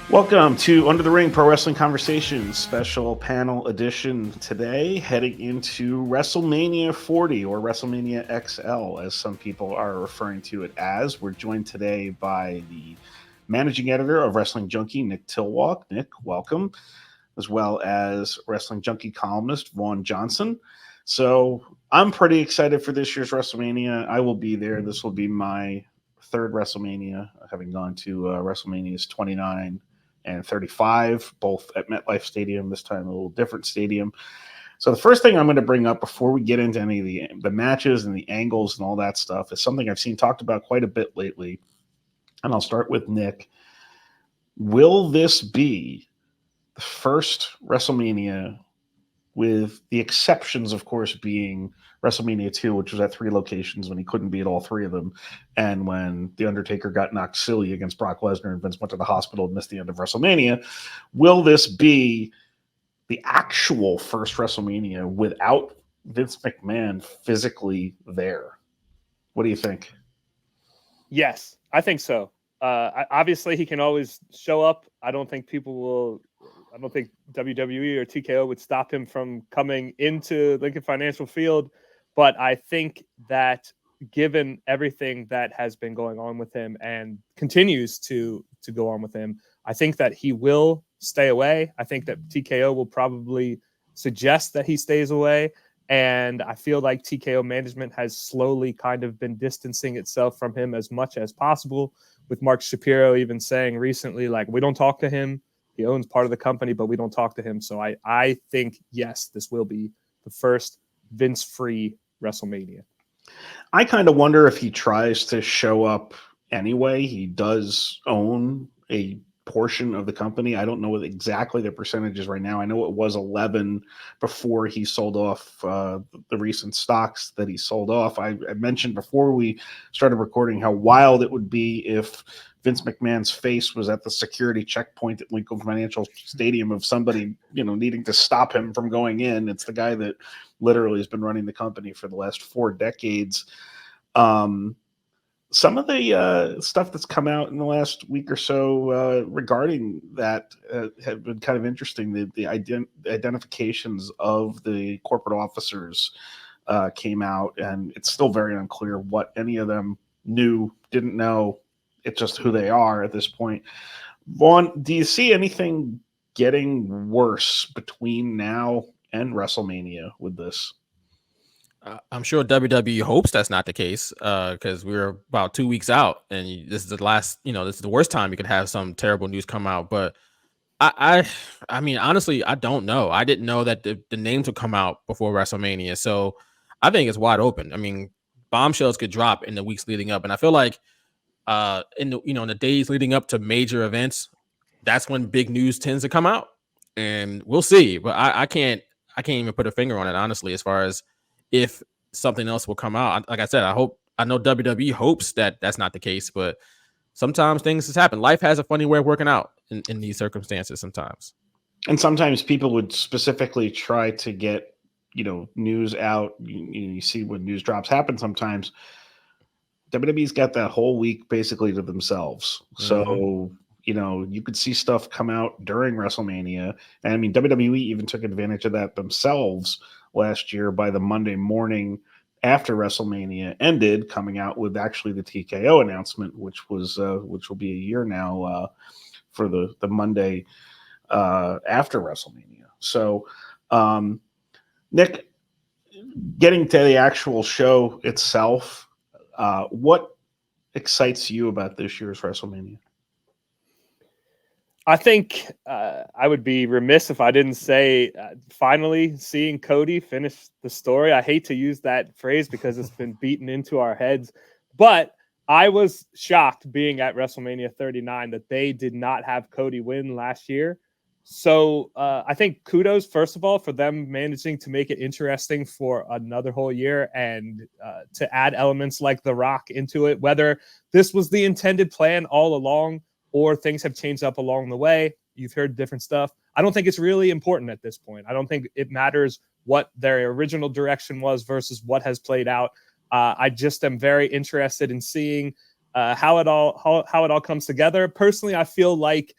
Welcome to Under the Ring Pro Wrestling Conversations special panel edition today, heading into WrestleMania 40 or WrestleMania XL, as some people are referring to it as. We're joined today by the managing editor of Wrestling Junkie, Nick Tylwalk. Nick, welcome, as well as Wrestling Junkie columnist Vaughn Johnson. So I'm pretty excited for this year's WrestleMania. I will be there. This will be my third WrestleMania, having gone to WrestleMania's 29 and 35, both at MetLife Stadium, this time a little different stadium. So the first thing I'm going to bring up before we get into any of the matches and the angles and all that stuff is something I've seen talked about quite a bit lately. And I'll start with Nick. Will this be the first WrestleMania, with the exceptions, of course, being WrestleMania 2, which was at 3 locations when he couldn't be at all 3 of them, and when The Undertaker got knocked silly against Brock Lesnar and Vince went to the hospital and missed the end of WrestleMania? Will this be the actual first WrestleMania without Vince McMahon physically there? What do you think? Yes, I think so. Obviously, he can always show up. I don't think WWE or TKO would stop him from coming into Lincoln Financial Field. But I think that given everything that has been going on with him and continues to go on with him, I think that he will stay away. I think that TKO will probably suggest that he stays away. And I feel like TKO management has slowly kind of been distancing itself from him as much as possible, with Mark Shapiro even saying recently, like, we don't talk to him. He owns part of the company, but we don't talk to him. So I think, yes, this will be the first Vince-free WrestleMania. I kind of wonder if he tries to show up anyway. He does own a portion of the company. I don't know what exactly the percentage is right now. I know it was 11 before he sold off the recent stocks that he sold off. I mentioned before we started recording how wild it would be if Vince McMahon's face was at the security checkpoint at Lincoln Financial Stadium of somebody, needing to stop him from going in. It's the guy that literally has been running the company for the last 4 decades. Some of the stuff that's come out in the last week or so regarding that have been kind of interesting. The identifications of the corporate officers came out, and it's still very unclear what any of them knew, didn't know. It's just who they are at this point. Vaughn, do you see anything getting worse between now and WrestleMania with this? I'm sure WWE hopes that's not the case, because we're about 2 weeks out, and this is the last. This is the worst time you could have some terrible news come out. But I mean, honestly, I don't know. I didn't know that the names would come out before WrestleMania, so I think it's wide open. I mean, bombshells could drop in the weeks leading up, and I feel like in the days leading up to major events, that's when big news tends to come out, and we'll see. But I can't even put a finger on it, honestly, as far as if something else will come out. Like I said, I know WWE hopes that that's not the case, but sometimes things just happen. Life has a funny way of working out in these circumstances sometimes. And sometimes people would specifically try to get, news out. You see when news drops happen sometimes. WWE's got that whole week basically to themselves. So, you could see stuff come out during WrestleMania. And I mean, WWE even took advantage of that themselves last year by the Monday morning after WrestleMania ended, coming out with actually the TKO announcement, which will be a year now for the Monday after WrestleMania. So, Nick, getting to the actual show itself, what excites you about this year's WrestleMania? I think I would be remiss if I didn't say finally seeing Cody finish the story. I hate to use that phrase because it's been beaten into our heads, but I was shocked being at WrestleMania 39 that they did not have Cody win last year. So I think kudos, first of all, for them managing to make it interesting for another whole year and to add elements like The Rock into it, whether this was the intended plan all along or things have changed up along the way. You've heard different stuff. I don't think it's really important at this point. I don't think it matters what their original direction was versus what has played out. I just am very interested in seeing how it all comes together. Personally, I feel like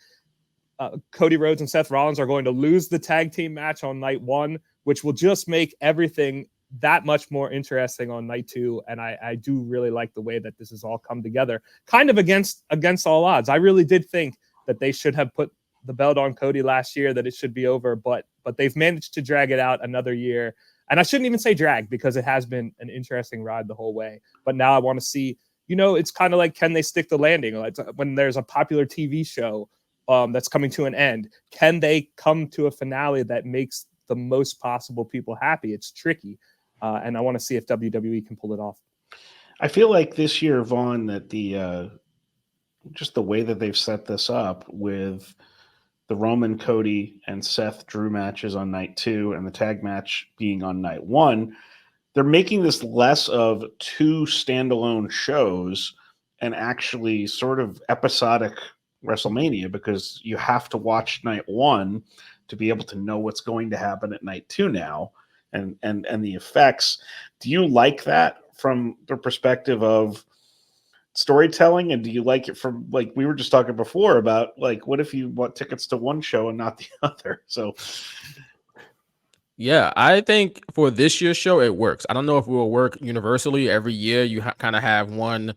Cody Rhodes and Seth Rollins are going to lose the tag team match on night 1, which will just make everything that much more interesting on night 2. And I do really like the way that this has all come together, kind of against all odds. I really did think that they should have put the belt on Cody last year, that it should be over, but they've managed to drag it out another year. And I shouldn't even say drag, because it has been an interesting ride the whole way. But now I want to see, it's kind of like, can they stick the landing? Like when there's a popular TV show that's coming to an end, can they come to a finale that makes the most possible people happy? It's tricky. And I want to see if WWE can pull it off. I feel like this year, Vaughn, that just the way that they've set this up with the Roman, Cody, and Seth Drew matches on night 2 and the tag match being on night 1, they're making this less of 2 standalone shows and actually sort of episodic WrestleMania, because you have to watch night 1 to be able to know what's going to happen at night 2 now and the effects. Do you like that from the perspective of storytelling, and do you like it from, like we were just talking before about, like, what if you bought tickets to one show and not the other? So yeah, I think for this year's show it works. I don't know if it will work universally every year. You kind of have one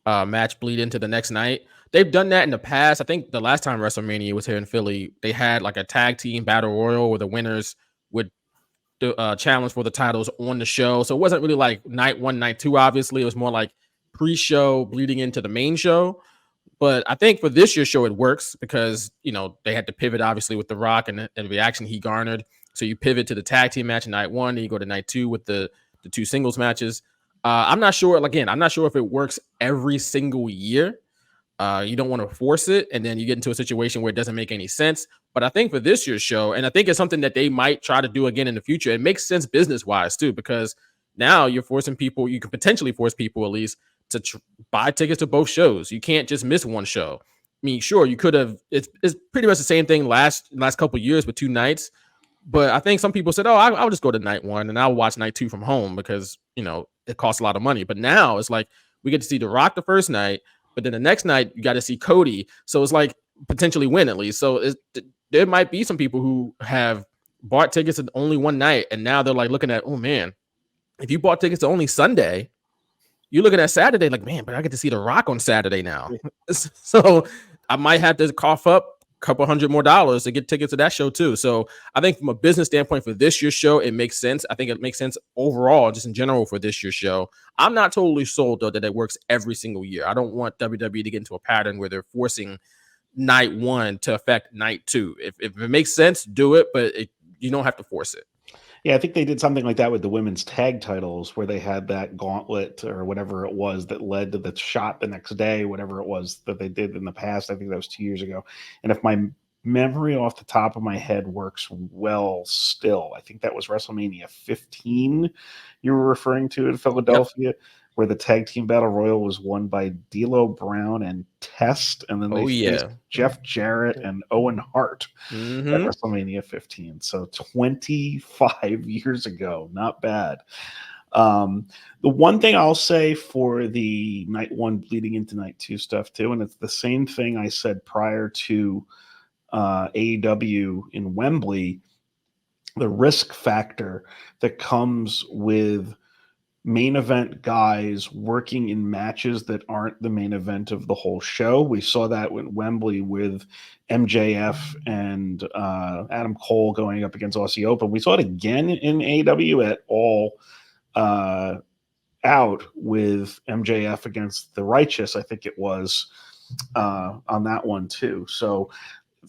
match bleed into the next night. They've done that in the past. I think the last time WrestleMania was here in Philly, they had like a tag team battle royal where the winners would challenge for the titles on the show. So it wasn't really like night 1, night 2. Obviously, it was more like pre-show bleeding into the main show. But I think for this year's show, it works because, they had to pivot, obviously, with The Rock and the reaction he garnered. So you pivot to the tag team match in night 1, and you go to night 2 with the 2 singles matches. I'm not sure. Again, I'm not sure if it works every single year. You don't want to force it, and then you get into a situation where it doesn't make any sense. But I think for this year's show, and I think it's something that they might try to do again in the future, it makes sense business-wise, too, because now you're forcing people, you can potentially force people at least to buy tickets to both shows. You can't just miss one show. I mean, sure, you could have. It's pretty much the same thing last couple of years with 2 nights. But I think some people said, "Oh, I'll just go to night 1 and I'll watch night 2 from home because it costs a lot of money." But now it's like we get to see The Rock the first night, but then the next night you got to see Cody. So it's like potentially win at least. So there might be some people who have bought tickets to only one night, and now they're like looking at, oh man, if you bought tickets to only Sunday, you're looking at Saturday like, man, but I get to see The Rock on Saturday now. So I might have to cough up a couple $100 more to get tickets to that show too. So I think from a business standpoint for this year's show, it makes sense. I think it makes sense overall, just in general for this year's show. I'm not totally sold though that it works every single year. I don't want WWE to get into a pattern where they're forcing night 1 to affect night 2. If it makes sense, do it, but you don't have to force it. Yeah, I think they did something like that with the women's tag titles, where they had that gauntlet or whatever it was that led to the shot the next day, whatever it was that they did in the past. I think that was 2 years ago. And if my memory off the top of my head works well still, I think that was WrestleMania 15 you were referring to in Philadelphia. Yep. Where the tag team battle royal was won by D'Lo Brown and Test, and then they faced Jeff Jarrett and Owen Hart at WrestleMania 15. So 25 years ago, not bad. The one thing I'll say for the night 1 bleeding into night 2 stuff too, and it's the same thing I said prior to AEW in Wembley, the risk factor that comes with main event guys working in matches that aren't the main event of the whole show. We saw that with Wembley with MJF and Adam Cole going up against Aussie Open. We saw it again in AEW at All Out with MJF against The Righteous, I think it was, on that one too. So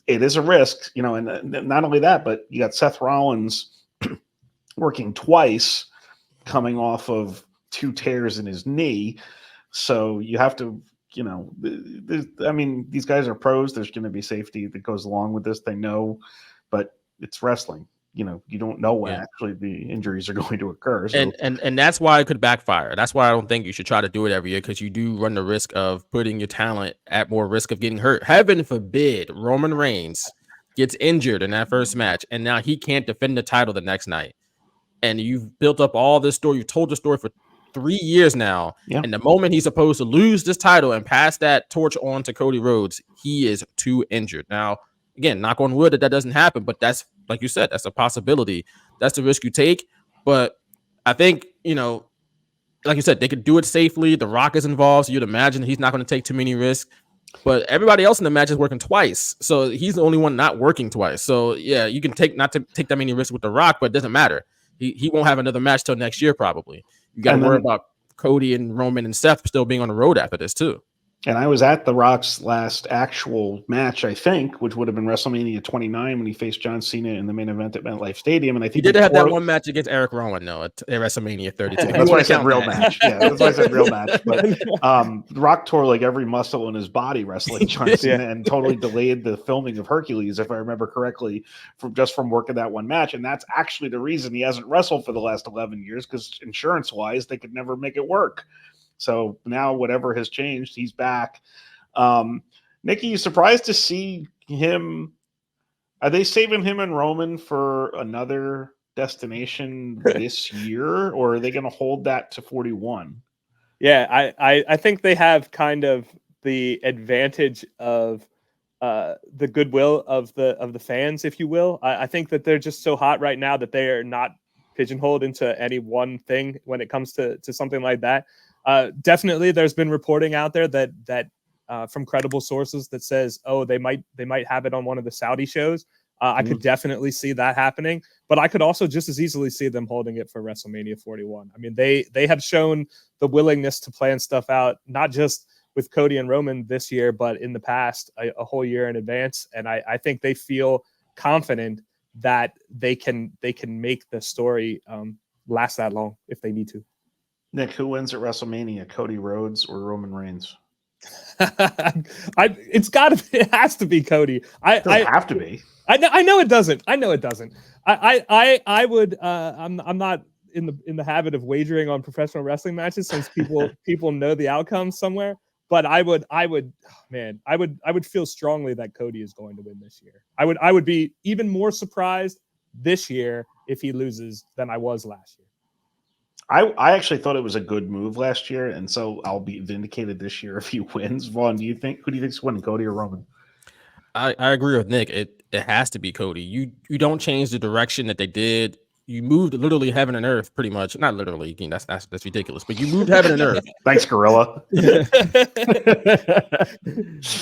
it is a risk, and not only that, but you got Seth Rollins working twice, coming off of 2 tears in his knee. So you have to, these guys are pros. There's going to be safety that goes along with this. They know, but it's wrestling. You don't know when actually the injuries are going to occur. So. And that's why it could backfire. That's why I don't think you should try to do it every year, because you do run the risk of putting your talent at more risk of getting hurt. Heaven forbid Roman Reigns gets injured in that first match, and now he can't defend the title the next night. And you've built up all this story. You've told the story for 3 years now. Yeah. And the moment he's supposed to lose this title and pass that torch on to Cody Rhodes, he is too injured. Now, Again, knock on wood that doesn't happen, but that's, like you said, that's a possibility. That's the risk you take. But I think, like you said, they could do it safely. The Rock is involved, so you'd imagine he's not going to take too many risks. But everybody else in the match is working twice, so he's the only one not working twice. So yeah, you can not to take that many risks with The Rock, but it doesn't matter. He won't have another match till next year probably. You got to worry about Cody and Roman and Seth still being on the road after this too. And I was at The Rock's last actual match, I think, which would have been WrestleMania 29 when he faced John Cena in the main event at MetLife Stadium. And I think he did have that one match against Eric Rowan, though, at WrestleMania 32. That's why I said real match. Yeah, that's why I said real match. But The Rock tore like every muscle in his body wrestling John Cena and totally delayed the filming of Hercules, if I remember correctly, from working that one match. And that's actually the reason he hasn't wrestled for the last 11 years, because insurance-wise, they could never make it work. So now whatever has changed, he's back. Nikki, you surprised to see him? Are they saving him and Roman for another destination this year, or are they going to hold that to 41? Yeah, I think they have kind of the advantage of the goodwill of the fans, if you will. I think that they're just so hot right now that they are not pigeonholed into any one thing when it comes to something like that. Definitely, there's been reporting out there that from credible sources that says, oh, they might have it on one of the Saudi shows. I could definitely see that happening, but I could also just as easily see them holding it for WrestleMania 41. I mean, they have shown the willingness to plan stuff out, not just with Cody and Roman this year, but in the past, a whole year in advance. And I think they feel confident that they can make the story last that long if they need to. Nick, who wins at WrestleMania, Cody Rhodes or Roman Reigns? It has to be Cody. It doesn't have to be. I know it doesn't. I would. I'm not in the habit of wagering on professional wrestling matches since people know the outcome somewhere. But I would feel strongly that Cody is going to win this year. I would be even more surprised this year if he loses than I was last year. I actually thought it was a good move last year, and so I'll be vindicated this year if he wins. Vaughn, who do you think's winning, Cody or Roman? I agree with Nick. It has to be Cody. You don't change the direction that they did. You moved literally heaven and earth, pretty much. Not literally. That's ridiculous. But you moved heaven and earth. Thanks, Gorilla.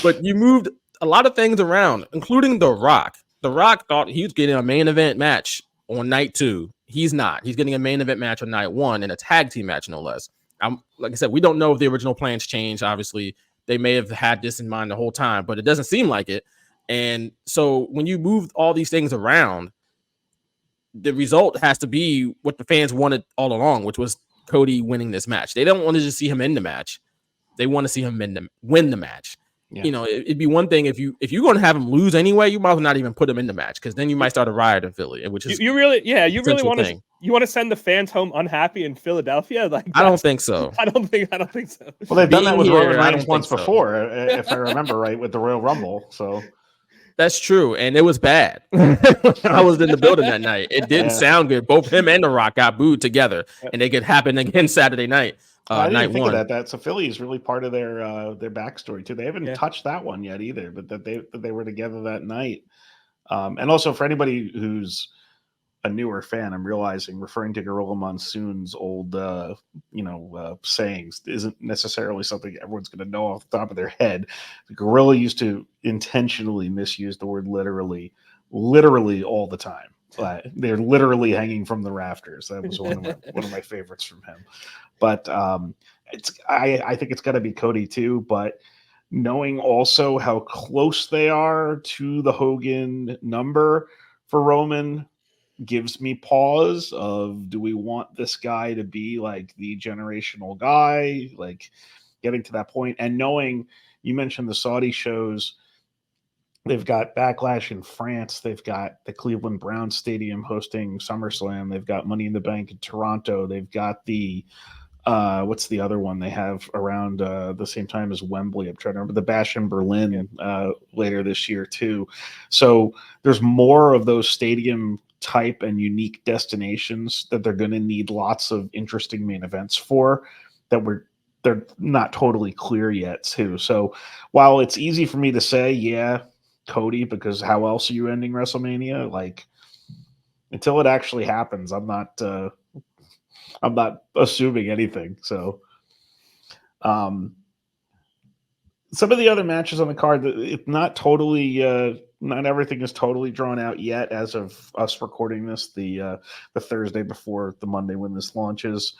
But you moved a lot of things around, including The Rock. The Rock thought he was getting a main event match on night 2. He's not. He's getting a main event match on night 1 and a tag team match, no less. Like I said, we don't know if the original plans changed. Obviously, they may have had this in mind the whole time, but it doesn't seem like it. And so when you move all these things around, the result has to be what the fans wanted all along, which was Cody winning this match. They don't want to just see him in the match. They want to see him win the match. Yeah. It'd be one thing if you're going to have him lose anyway, you might as well not even put him in the match, because then you might start a riot in Philly, which is you really want to send the fans home unhappy in Philadelphia. Like, I don't think so. I don't think so. Well, they've done that with Roman Reigns once before, if I remember right, with the Royal Rumble. So that's true, and it was bad. I was in the building that night. It didn't sound good. Both him and The Rock got booed together, and it could happen again Saturday night. I didn't think of that. So Philly is really part of their backstory too. They haven't touched that one yet either, but that they were together that night. And also for anybody who's a newer fan, I'm referring to Gorilla Monsoon's old sayings isn't necessarily something everyone's going to know off the top of their head. The Gorilla used to intentionally misuse the word literally all the time. They're literally hanging from the rafters. That was one of my favorites from him. But I think it's got to be Cody too. But knowing also how close they are to the Hogan number for Roman gives me pause of, do we want this guy to be like the generational guy, like getting to that point? And knowing, you mentioned the Saudi shows, they've got Backlash in France. They've got the Cleveland Browns Stadium hosting SummerSlam. They've got Money in the Bank in Toronto. They've got the what's the other one they have around the same time as Wembley? I'm trying to remember. The Bash in Berlin later this year too. So there's more of those stadium type and unique destinations that they're going to need lots of interesting main events for, that they're not totally clear yet too. So while it's easy for me to say, Cody, because how else are you ending WrestleMania? Like, until it actually happens, I'm not assuming anything. So, some of the other matches on the card, it's not totally, not everything is totally drawn out yet as of us recording this, the Thursday before the Monday when this launches.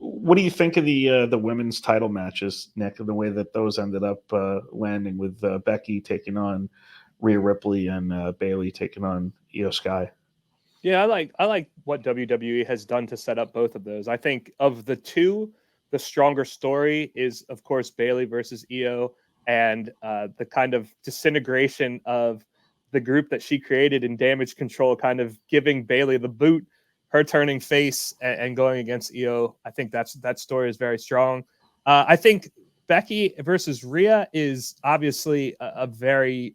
What do you think of the women's title matches, Nick, and the way that those ended up landing with Becky taking on Rhea Ripley and Bayley taking on Io Sky? Yeah, I like what WWE has done to set up both of those. I think of the two, the stronger story is, of course, Bayley versus Io, and the kind of disintegration of the group that she created in Damage Control, kind of giving Bayley the boot, her turning face and going against Io. I think that story is very strong. I think Becky versus Rhea is obviously a very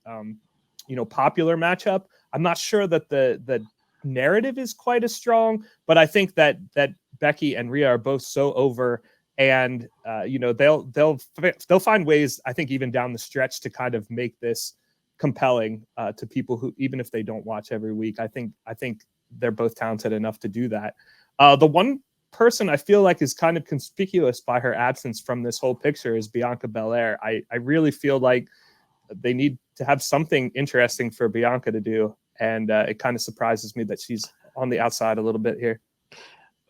popular matchup. I'm not sure that the narrative is quite as strong, but I think that Becky and Rhea are both so over, and they'll find ways, I think, even down the stretch, to kind of make this compelling to people who, even if they don't watch every week. I think they're both talented enough to do that. The one person I feel like is kind of conspicuous by her absence from this whole picture is Bianca Belair. I really feel like they need to have something interesting for Bianca to do, and it kind of surprises me that she's on the outside a little bit here.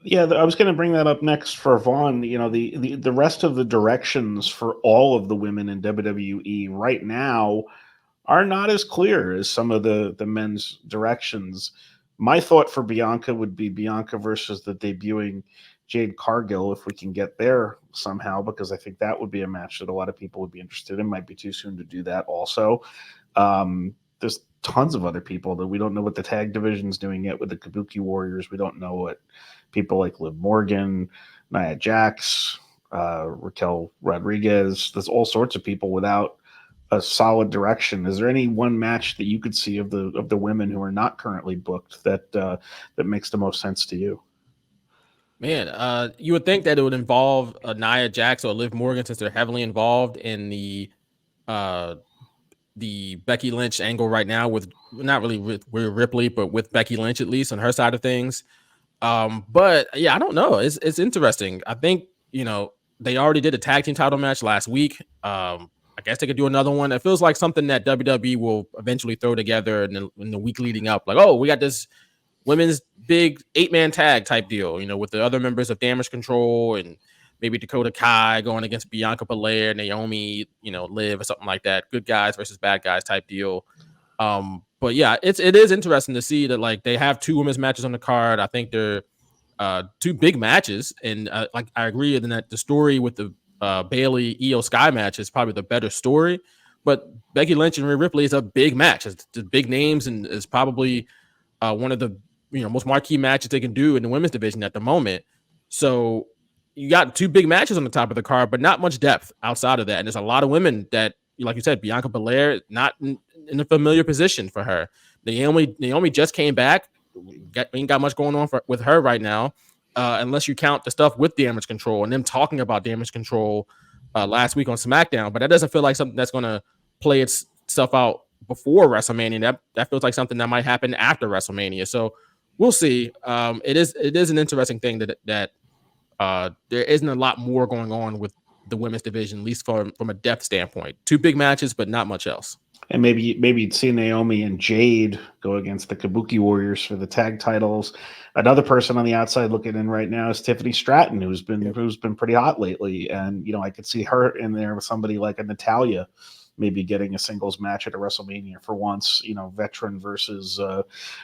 Yeah, I was going to bring that up next for Vaughn. You know, the rest of the directions for all of the women in WWE right now are not as clear as some of the men's directions. My thought for Bianca would be Bianca versus the debuting Jade Cargill, if we can get there somehow, because I think that would be a match that a lot of people would be interested in. Might be too soon to do that also. There's tons of other people that we don't know what the tag division's doing yet with the Kabuki Warriors. We don't know what people like Liv Morgan, Nia Jax, Raquel Rodriguez. There's all sorts of people without a solid direction. Is there any one match that you could see of the women who are not currently booked that makes the most sense to you? Man, you would think that it would involve Nia Jax or Liv Morgan, since they're heavily involved in the Becky Lynch angle right now, with not really with Ripley, but with Becky Lynch, at least on her side of things. But yeah, I don't know. It's interesting. I think, they already did a tag team title match last week. I guess they could do another one. It feels like something that WWE will eventually throw together in the week leading up. Like, oh, we got this women's big 8-man tag type deal, with the other members of Damage Control and maybe Dakota Kai going against Bianca Belair, Naomi, Liv, or something like that. Good guys versus bad guys type deal. But yeah, it is interesting to see that, like, they have 2 women's matches on the card. I think they're 2 big matches, and like, I agree that the story with the Bayley Io Sky match is probably the better story. But Becky Lynch and Rhea Ripley is a big match. It's the big names, and is probably one of the most marquee matches they can do in the women's division at the moment. So you got 2 big matches on the top of the card, but not much depth outside of that. And there's a lot of women that, like you said, Bianca Belair, not in a familiar position for her. Naomi just came back. Ain't got much going on with her right now, unless you count the stuff with Damage Control and them talking about Damage Control last week on SmackDown. But that doesn't feel like something that's going to play itself out before WrestleMania. That feels like something that might happen after WrestleMania. So we'll see. It is an interesting thing that there isn't a lot more going on with the women's division, at least from a depth standpoint. 2 big matches, but not much else. And maybe you'd see Naomi and Jade go against the Kabuki Warriors for the tag titles. Another person on the outside looking in right now is Tiffany Stratton, who's been pretty hot lately. And I could see her in there with somebody like a Natalya, maybe getting a singles match at a WrestleMania for once. Veteran versus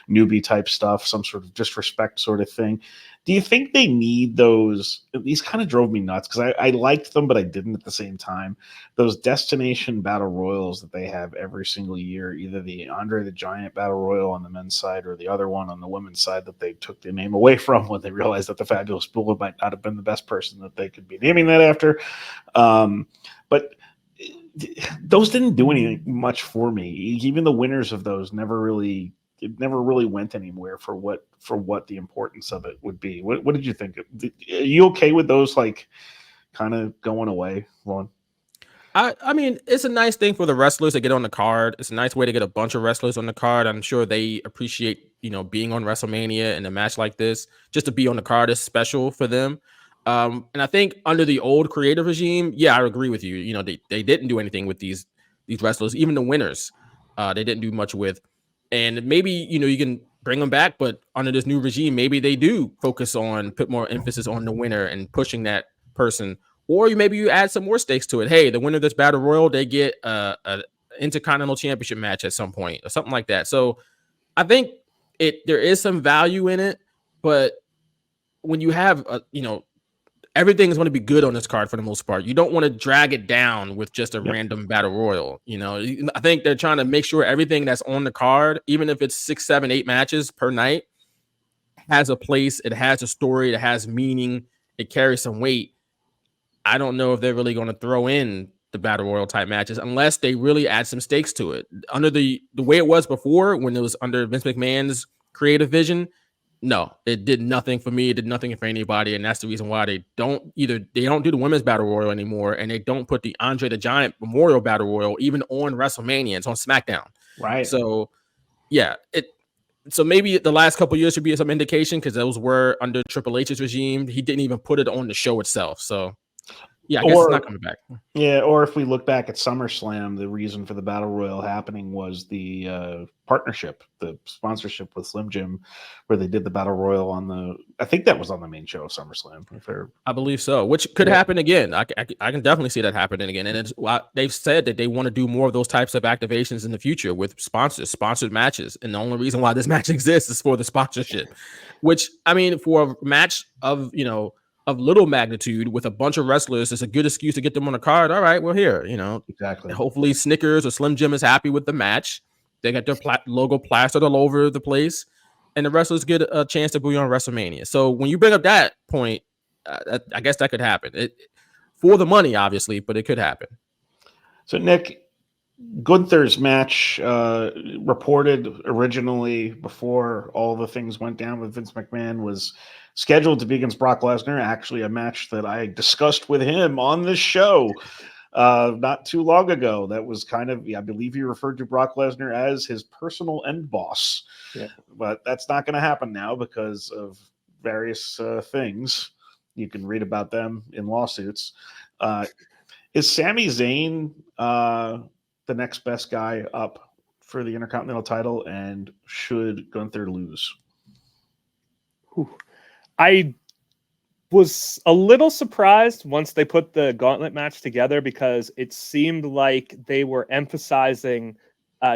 newbie type stuff, some sort of disrespect sort of thing. Do you think they need those? These kind of drove me nuts because I liked them, but I didn't at the same time. Those destination battle royals that they have every single year, either the Andre the Giant battle royal on the men's side or the other one on the women's side that they took the name away from when they realized that the Fabulous Moolah might not have been the best person that they could be naming that after. But those didn't do anything much for me. Even the winners of those never really went anywhere for what the importance of it would be. What did you think? Are you okay with those, like, kind of going away, Vaughn? I mean, it's a nice thing for the wrestlers to get on the card. It's a nice way to get a bunch of wrestlers on the card. I'm sure they appreciate, being on WrestleMania in a match like this. Just to be on the card is special for them. And I think under the old creative regime, yeah, I agree with you. They didn't do anything with these wrestlers, even the winners. They didn't do much with. And maybe, you can bring them back, but under this new regime, maybe they do put more emphasis on the winner and pushing that person, or maybe you add some more stakes to it. Hey, the winner of this battle royal, they get a intercontinental championship match at some point or something like that. So I think there is some value in it, but when you have everything is going to be good on this card for the most part. You don't want to drag it down with just a random battle royal. I think they're trying to make sure everything that's on the card, even if it's 6, 7, 8 matches per night, has a place. It has a story. It has meaning. It carries some weight. I don't know if they're really going to throw in the battle royal type matches unless they really add some stakes to it. Under the way it was before, when it was under Vince McMahon's creative vision, no, it did nothing for me. It did nothing for anybody, and that's the reason why they don't do the women's battle royal anymore, and they don't put the Andre the Giant Memorial Battle Royal even on WrestleMania. It's on SmackDown, Right? So yeah, So maybe the last couple of years should be some indication, because those were under Triple H's regime. He didn't even put it on the show itself. So yeah, I guess it's not coming back. Yeah, or if we look back at SummerSlam, the reason for the Battle Royal happening was the partnership, the sponsorship with Slim Jim, where they did the Battle Royal I think that was on the main show of SummerSlam. I believe so, which could happen again. I can definitely see that happening again. And they've said that they want to do more of those types of activations in the future with sponsored matches. And the only reason why this match exists is for the sponsorship, which, I mean, for a match of little magnitude with a bunch of wrestlers, it's a good excuse to get them on a card. All right, we're here. Exactly. Hopefully Snickers or Slim Jim is happy with the match. They got their logo plastered all over the place, and the wrestlers get a chance to be on WrestleMania. So when you bring up that point, I guess that could happen. For the money, obviously, but it could happen. So Nick, Gunther's match reported originally, before all the things went down with Vince McMahon, was scheduled to be against Brock Lesnar. Actually, a match that I discussed with him on this show not too long ago. That was I believe he referred to Brock Lesnar as his personal end boss. Yeah. But that's not going to happen now because of various things. You can read about them in lawsuits. Is Sami Zayn the next best guy up for the Intercontinental title, and should Gunther lose? I was a little surprised once they put the gauntlet match together, because it seemed like they were emphasizing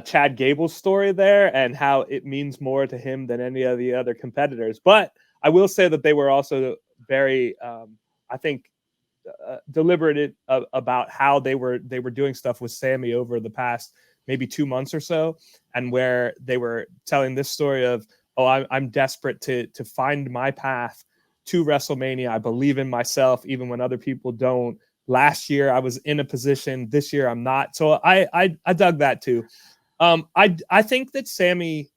Chad Gable's story there and how it means more to him than any of the other competitors. But I will say that they were also very, I think, deliberate about how they were doing stuff with Sami over the past maybe 2 months or so, and where they were telling this story of, I'm desperate to find my path to WrestleMania. I believe in myself even when other people don't. Last year I was in a position, this year I'm not. So I dug that too. I think that Sami,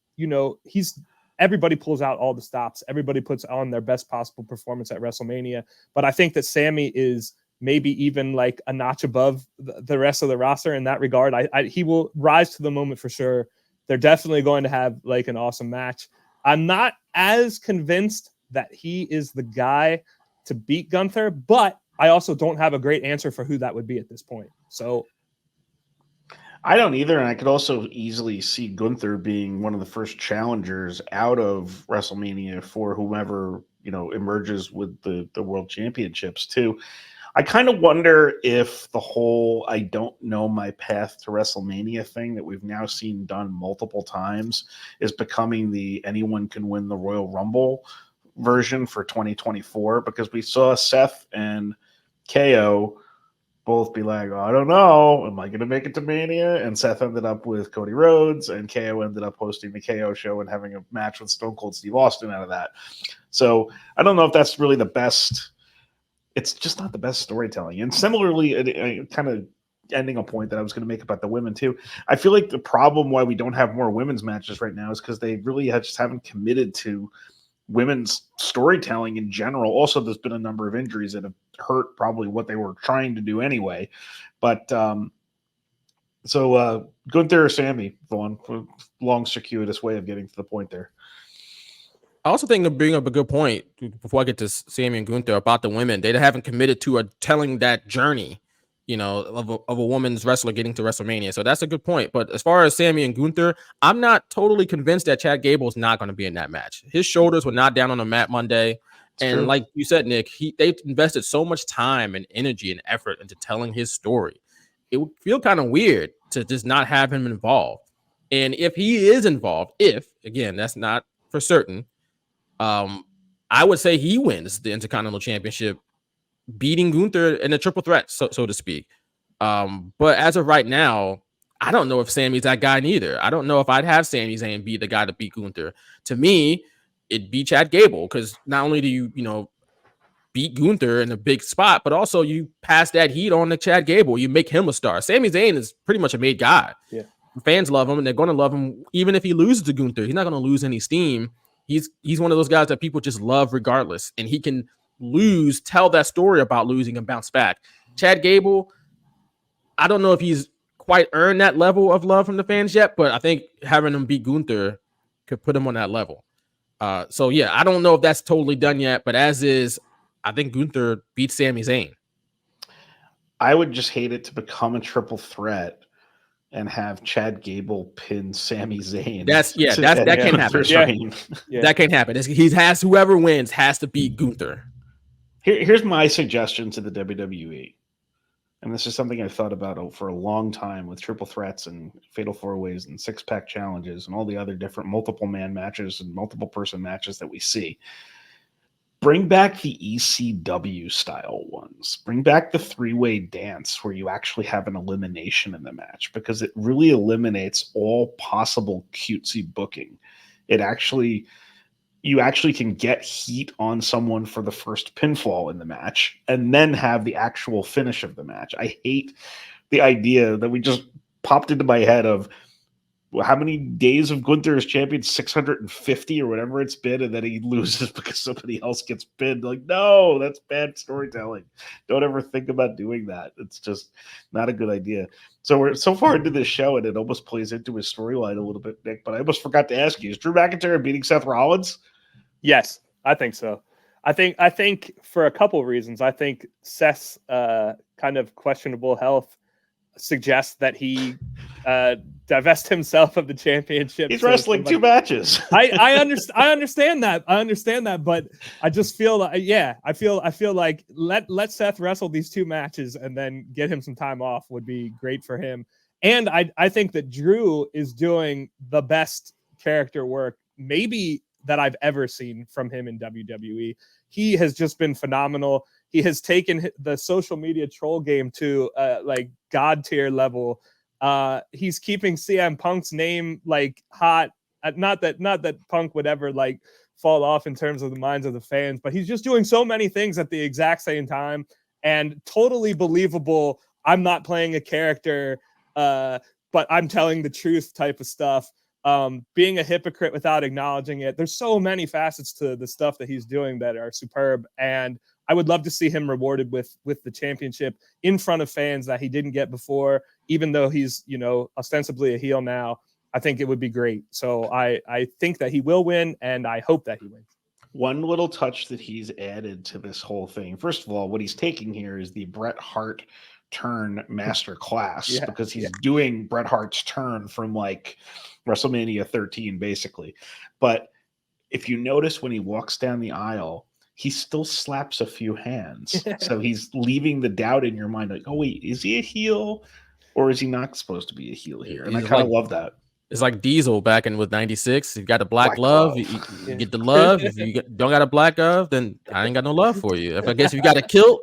everybody pulls out all the stops. Everybody puts on their best possible performance at WrestleMania. But I think that Sami is maybe even like a notch above the rest of the roster in that regard. He will rise to the moment for sure. They're definitely going to have like an awesome match. I'm not as convinced that he is the guy to beat Gunther, but I also don't have a great answer for who that would be at this point. So I don't either, and I could also easily see Gunther being one of the first challengers out of WrestleMania for whomever emerges with the World Championships too. I kind of wonder if the whole "I don't know my path to WrestleMania" thing that we've now seen done multiple times is becoming the anyone can win the Royal Rumble version for 2024, because we saw Seth and KO both be like, I don't know, am I going to make it to Mania? And Seth ended up with Cody Rhodes, and KO ended up hosting the KO show and having a match with Stone Cold Steve Austin out of that. So I don't know if that's really the best. It's just not the best storytelling. And similarly, kind of ending a point that I was going to make about the women too, I feel like the problem why we don't have more women's matches right now is because they really just haven't committed to women's storytelling in general. Also, there's been a number of injuries that have hurt probably what they were trying to do anyway. But so Gunther or Sammy, Vaughn, long circuitous way of getting to the point there. I also think to bring up a good point before I get to Sammy and Gunther about the women. They haven't committed to telling that journey, of a woman's wrestler getting to WrestleMania. So that's a good point. But as far as Sammy and Gunther, I'm not totally convinced that Chad Gable is not going to be in that match. His shoulders were not down on the mat Monday. And like you said, Nick, they invested so much time and energy and effort into telling his story. It would feel kind of weird to just not have him involved. And if he is involved, again, that's not for certain, I would say he wins the Intercontinental Championship, beating Gunther in a triple threat, so to speak. But as of right now, I don't know if Sammy's that guy neither. I don't know if I'd have Sami Zayn be the guy to beat Gunther. To me, it'd be Chad Gable, because not only do you, beat Gunther in a big spot, but also you pass that heat on to Chad Gable. You make him a star. Sami Zayn is pretty much a made guy. Yeah. Fans love him, and they're going to love him even if he loses to Gunther. He's not going to lose any steam. He's one of those guys that people just love regardless, and he can tell that story about losing and bounce back. Chad Gable, I don't know if he's quite earned that level of love from the fans yet, but I think having him beat Gunther could put him on that level. So yeah, I don't know if that's totally done yet, but as is, I think Gunther beats Sami Zayn. I would just hate it to become a triple threat and have Chad Gable pin Sami Zayn. That can't happen. Yeah. That can't happen. He has, whoever wins has to beat Gunther. Here's my suggestion to the WWE. And this is something I've thought about for a long time with triple threats and fatal four ways and six-pack challenges and all the other different multiple man matches and multiple person matches that we see. Bring back the ECW style ones. Bring back the three-way dance where you actually have an elimination in the match, because it really eliminates all possible cutesy booking. You actually can get heat on someone for the first pinfall in the match and then have the actual finish of the match. I hate the idea that we just popped into my head of how many days of Gunther as champion, 650 or whatever it's been, and then he loses because somebody else gets pinned. Like, no, that's bad storytelling. Don't ever think about doing that. It's just not a good idea. So we're so far into this show, and it almost plays into his storyline a little bit, Nick, but I almost forgot to ask you, is Drew McIntyre beating Seth Rollins? Yes, I think so. I think for a couple of reasons. I think Seth's kind of questionable health suggests that he divest himself of the championship. He's wrestling two matches. I understand that, but I just feel like, I feel like let Seth wrestle these two matches and then get him some time off would be great for him. And I think that Drew is doing the best character work maybe that I've ever seen from him in WWE. He has just been phenomenal. He has taken the social media troll game to like God tier level. He's keeping CM Punk's name like hot. Not that Punk would ever like fall off in terms of the minds of the fans, but he's just doing so many things at the exact same time and totally believable. I'm not playing a character, but I'm telling the truth type of stuff. Being a hypocrite without acknowledging it. There's so many facets to the stuff that he's doing that are superb. And I would love to see him rewarded with the championship in front of fans that he didn't get before, even though he's, ostensibly a heel now. I think it would be great. So I think that he will win, and I hope that he wins. One little touch that he's added to this whole thing. First of all, what he's taking here is the Bret Hart turn master class, because he's doing Bret Hart's turn from like WrestleMania 13, basically. But if you notice when he walks down the aisle, he still slaps a few hands. So he's leaving the doubt in your mind, like, oh, wait, is he a heel or is he not supposed to be a heel here? And I kind of love that. It's like Diesel back in with 96. You got a black glove, you get the love. If you don't got a black glove, then I ain't got no love for you. If you got a kilt,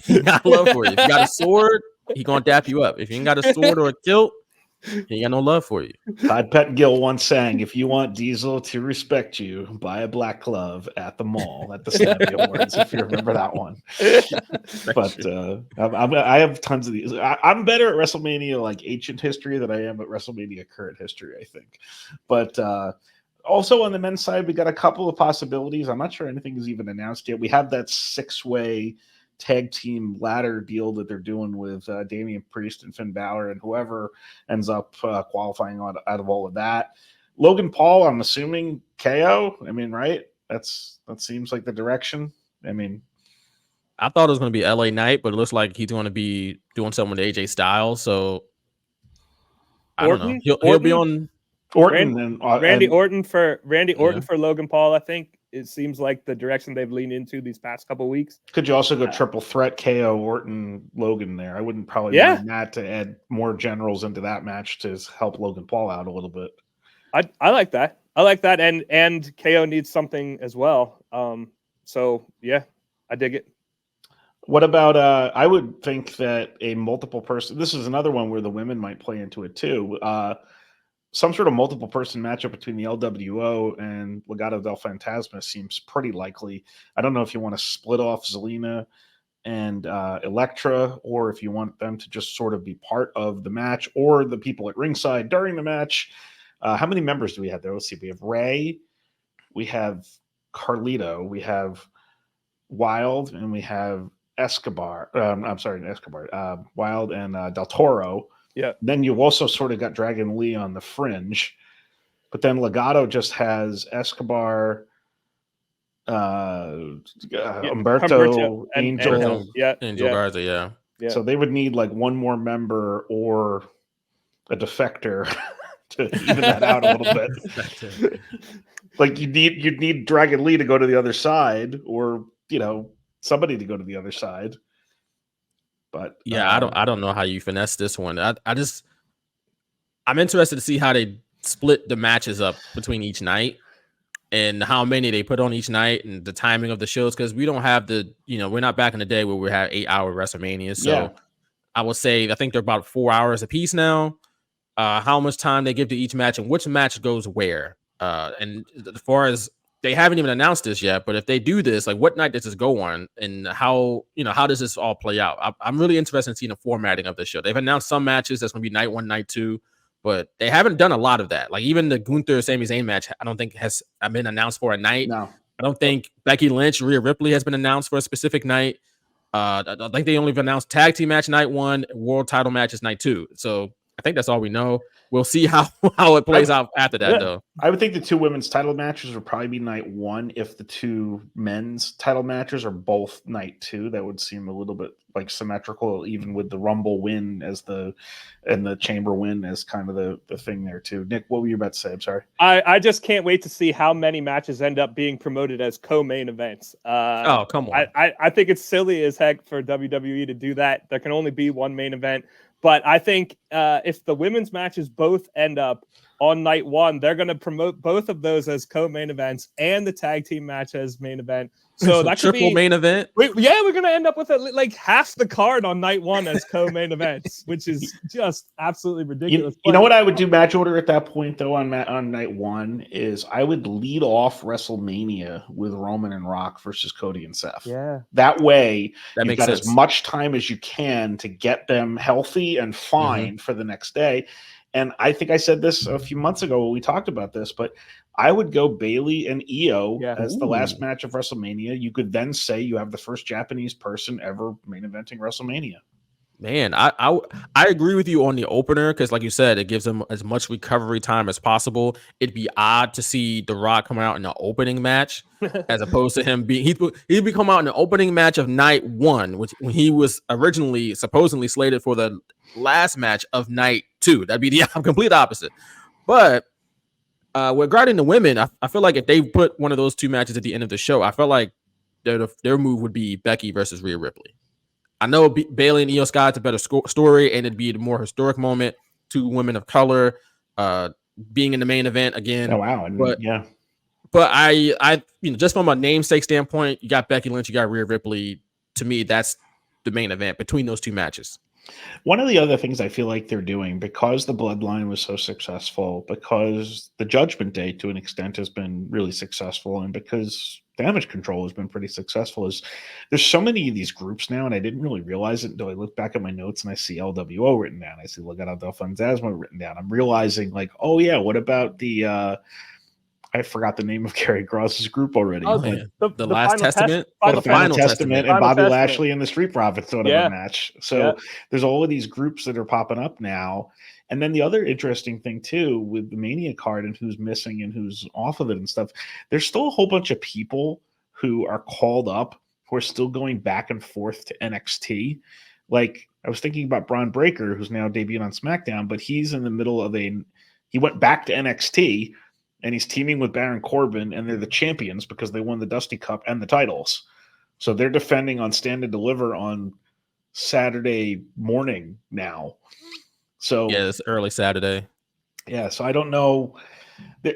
he got love for you. If you got a sword, he gonna dap you up. If you ain't got a sword or a kilt, he ain't got no love for you. Todd Pettengill once sang, if you want Diesel to respect you, buy a black glove at the mall at the Slammy Awards, if you remember that one. But I have tons of these. I'm better at WrestleMania like ancient history than I am at WrestleMania current history, I think. But Also on the men's side, we got a couple of possibilities. I'm not sure anything is even announced yet. We have that 6-way tag team ladder deal that they're doing with Damian Priest and Finn Balor, and whoever ends up qualifying out of all of that. Logan Paul, I'm assuming KO. I mean, right? That seems like the direction. I mean, I thought it was going to be LA Knight, but it looks like he's going to be doing something with AJ Styles. So I don't know. He'll be on Orton Randy Orton for Yeah. Logan Paul. I think it seems like the direction they've leaned into these past couple weeks. Could you also go triple threat KO Orton Logan there? I wouldn't probably mind that to add more generals into that match to help Logan Paul out a little bit. I like that. I like that, and KO needs something as well. So yeah, I dig it. What about I would think that a multiple person, this is another one where the women might play into it too. Some sort of multiple person matchup between the LWO and Legado del Fantasma seems pretty likely. I don't know if you want to split off Zelina and Elektra, or if you want them to just sort of be part of the match, or the people at ringside during the match. How many members do we have there? Let's see. We have Ray, we have Carlito, we have Wild, and we have Escobar. Wild and Del Toro. Yeah. Then you also sort of got Dragon Lee on the fringe, but then Legado just has Escobar, Humberto, Angel, Angel Garza, yeah. So they would need like one more member or a defector to even that out a little bit. Like you'd need Dragon Lee to go to the other side, or somebody to go to the other side. But yeah, I don't know how you finesse this one. I'm interested to see how they split the matches up between each night and how many they put on each night and the timing of the shows, because we don't have we're not back in the day where we had 8-hour WrestleMania. So I would say I think they're about 4 hours a piece now. How much time they give to each match and which match goes where. And as far as they haven't even announced this yet, but if they do this, like what night does this go on, and how does this all play out? I'm really interested in seeing the formatting of the show. They've announced some matches that's going to be night 1, night 2, but they haven't done a lot of that. Like even the Gunther Sami Zayn match, I don't think has been announced for a night. No, I don't think Becky Lynch, Rhea Ripley has been announced for a specific night. I think they only have announced tag team match night 1, world title matches night 2. So I think that's all we know. We'll see how it plays out after that, though. I would think the 2 women's title matches would probably be night 1. If the 2 men's title matches are both night 2, that would seem a little bit like symmetrical, even with the Rumble win and the Chamber win as kind of the thing there too. Nick, what were you about to say? I'm sorry. I just can't wait to see how many matches end up being promoted as co-main events. Oh, come on. I think it's silly as heck for WWE to do that. There can only be one main event. But I think if the women's matches both end up on night 1, they're going to promote both of those as co-main events and the tag team match as main event. So that could triple be main event. We're going to end up with like half the card on night 1 as co-main events, which is just absolutely ridiculous. You know what I would do match order at that point though on night 1 is I would lead off WrestleMania with Roman and Rock versus Cody and Seth. Yeah. That way that you've got as much time as you can to get them healthy and fine for the next day. And I think I said this a few months ago when we talked about this, but I would go Bayley and Io as the last match of WrestleMania. You could then say you have the first Japanese person ever main eventing WrestleMania. Man, I agree with you on the opener because, like you said, it gives them as much recovery time as possible. It'd be odd to see The Rock come out in the opening match as opposed to him being he'd be come out in the opening match of night 1, which when he was originally supposedly slated for the last match of night 2. That'd be the complete opposite. But regarding the women, I feel like if they put one of those 2 matches at the end of the show, I felt like their move would be Becky versus Rhea Ripley. I know Bayley and Io Sky is a better story, and it'd be a more historic moment. 2 women of color being in the main event again. Oh wow! But I just from a namesake standpoint, you got Becky Lynch, you got Rhea Ripley. To me, that's the main event between those 2 matches. One of the other things I feel like they're doing, because the Bloodline was so successful, because the Judgment Day to an extent has been really successful, and because Damage Control has been pretty successful, is there's so many of these groups now, and I didn't really realize it until I look back at my notes and I see LWO written down. I see Legado del Fantasma written down. I'm realizing like, oh yeah, what about the I I forgot the name of Gary Gross's group already. Oh, man. the The Last Final Testament? The Final Testament and Final Bobby Testament. Lashley and the Street Profits sort of a match. So there's all of these groups that are popping up now. And then the other interesting thing too with the Mania card and who's missing and who's off of it and stuff, there's still a whole bunch of people who are called up who are still going back and forth to NXT. Like I was thinking about Braun Breaker, who's now debuting on SmackDown, but he's in the middle of he went back to NXT and he's teaming with Baron Corbin, and they're the champions because they won the Dusty Cup and the titles. So they're defending on Stand and Deliver on Saturday morning now. So yeah, it's early Saturday. Yeah, so I don't know.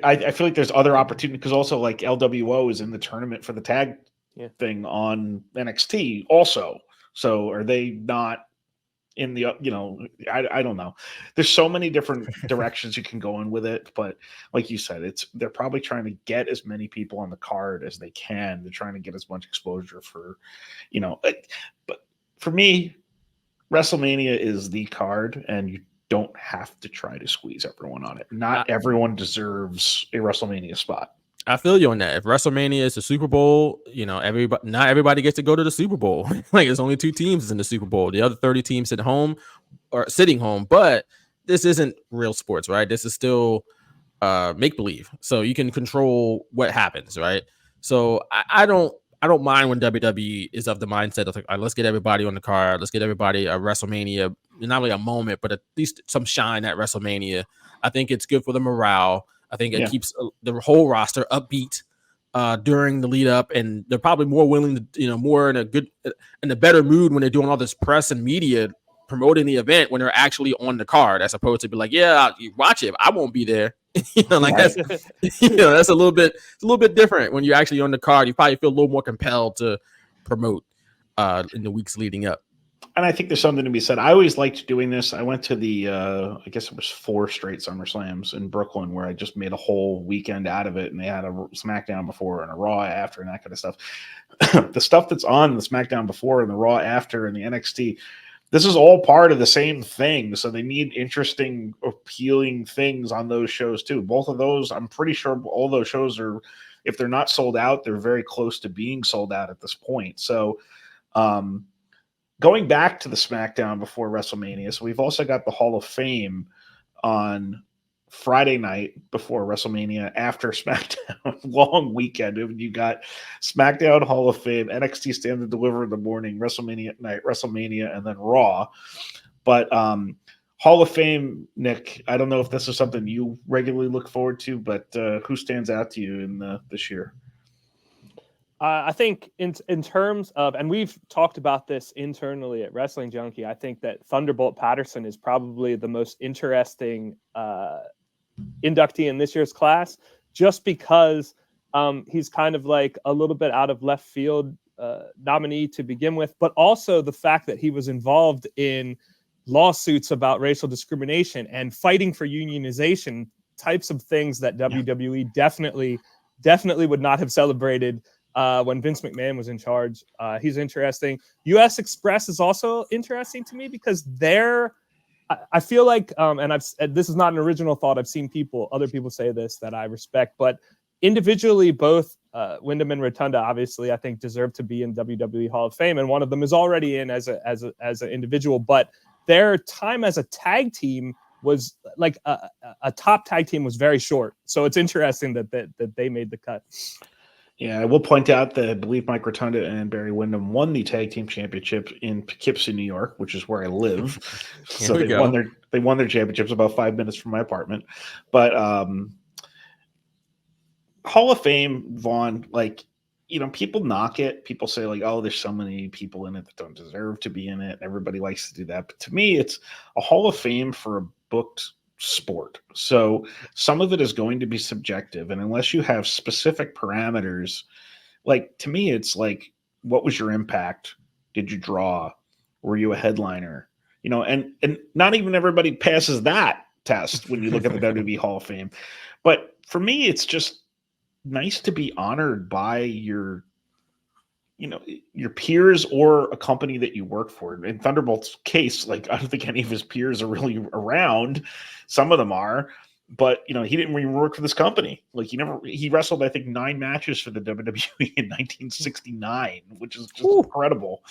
I feel like there's other opportunity because also like LWO is in the tournament for the tag thing on NXT also. So are they not in the, I don't know. There's so many different directions you can go in with it, but like you said, they're probably trying to get as many people on the card as they can. They're trying to get as much exposure for, but for me, WrestleMania is the card, and you don't have to try to squeeze everyone on it. Not everyone deserves a WrestleMania spot. I feel you on that. If WrestleMania is the Super Bowl, not everybody gets to go to the Super Bowl. Like there's only 2 teams in the Super Bowl. The other 30 teams sit home or sitting home. But this isn't real sports, right? This is still make believe. So you can control what happens, right? So I don't mind when WWE is of the mindset of like, all right, let's get everybody on the card. Let's get everybody a WrestleMania, not only a moment, but at least some shine at WrestleMania. I think it's good for the morale. I think it keeps the whole roster upbeat during the lead up, and they're probably more willing to, more in a better mood when they're doing all this press and media promoting the event when they're actually on the card, as opposed to be like, yeah, you watch it, I won't be there. That's that's a little bit different when you're actually on the card. You probably feel a little more compelled to promote in the weeks leading up. And I think there's something to be said. I always liked doing this. I went to the, I guess it was 4 straight SummerSlams in Brooklyn where I just made a whole weekend out of it. And they had a SmackDown before and a Raw after and that kind of stuff. The stuff that's on the SmackDown before and the Raw after and the NXT, this is all part of the same thing. So they need interesting, appealing things on those shows too. Both of those, I'm pretty sure all those shows are, if they're not sold out, they're very close to being sold out at this point. So, going back to the SmackDown before WrestleMania, so we've also got the Hall of Fame on Friday night before WrestleMania after SmackDown. Long weekend. You got SmackDown, Hall of Fame, NXT Stand and Deliver in the morning, WrestleMania at night, WrestleMania, and then Raw. But Hall of Fame, Nick, I don't know if this is something you regularly look forward to, but who stands out to you in this year? I think in terms of, and we've talked about this internally at Wrestling Junkie, I think that Thunderbolt Patterson is probably the most interesting inductee in this year's class, just because he's kind of like a little bit out of left field nominee to begin with, but also the fact that he was involved in lawsuits about racial discrimination and fighting for unionization, types of things that WWE definitely would not have celebrated when Vince McMahon was in charge. He's interesting. US Express is also interesting to me because I feel like, and this is not an original thought. I've seen other people say this that I respect, but individually, both Wyndham and Rotunda, obviously, I think deserve to be in WWE Hall of Fame, and one of them is already in as an individual. But their time as a tag team was like a top tag team was very short. So it's interesting that they made the cut. Yeah, I will point out that I believe Mike Rotunda and Barry Windham won the tag team championship in Poughkeepsie, New York, which is where I live. So they won their championships about 5 minutes from my apartment. But Hall of Fame, Vaughn, people knock it. People say oh, there's so many people in it that don't deserve to be in it. Everybody likes to do that. But to me, it's a Hall of Fame for a booked sport. So some of it is going to be subjective. And unless you have specific parameters, to me, it's what was your impact? Did you draw? Were you a headliner? And not even everybody passes that test when you look at the WWE Hall of Fame. But for me, it's just nice to be honored by your peers or a company that you work for. In Thunderbolt's case, I don't think any of his peers are really around. Some of them are, but he didn't even work for this company. Like he wrestled, I think, 9 matches for the WWE in 1969, which is just incredible.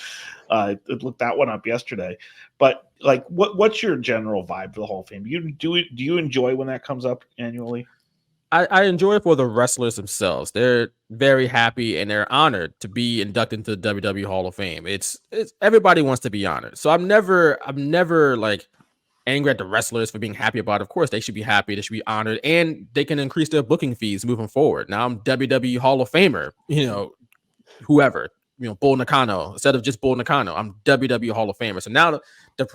I looked that one up yesterday. But like, what's your general vibe for the Hall of Fame? Do you enjoy when that comes up annually? I enjoy it for the wrestlers themselves. They're very happy and they're honored to be inducted into the WWE Hall of Fame. It's everybody wants to be honored. So I'm never like angry at the wrestlers for being happy about it. Of course, they should be happy. They should be honored, and they can increase their booking fees moving forward. Now I'm WWE Hall of Famer, whoever, Bull Nakano, instead of just Bull Nakano, I'm WWE Hall of Famer. So now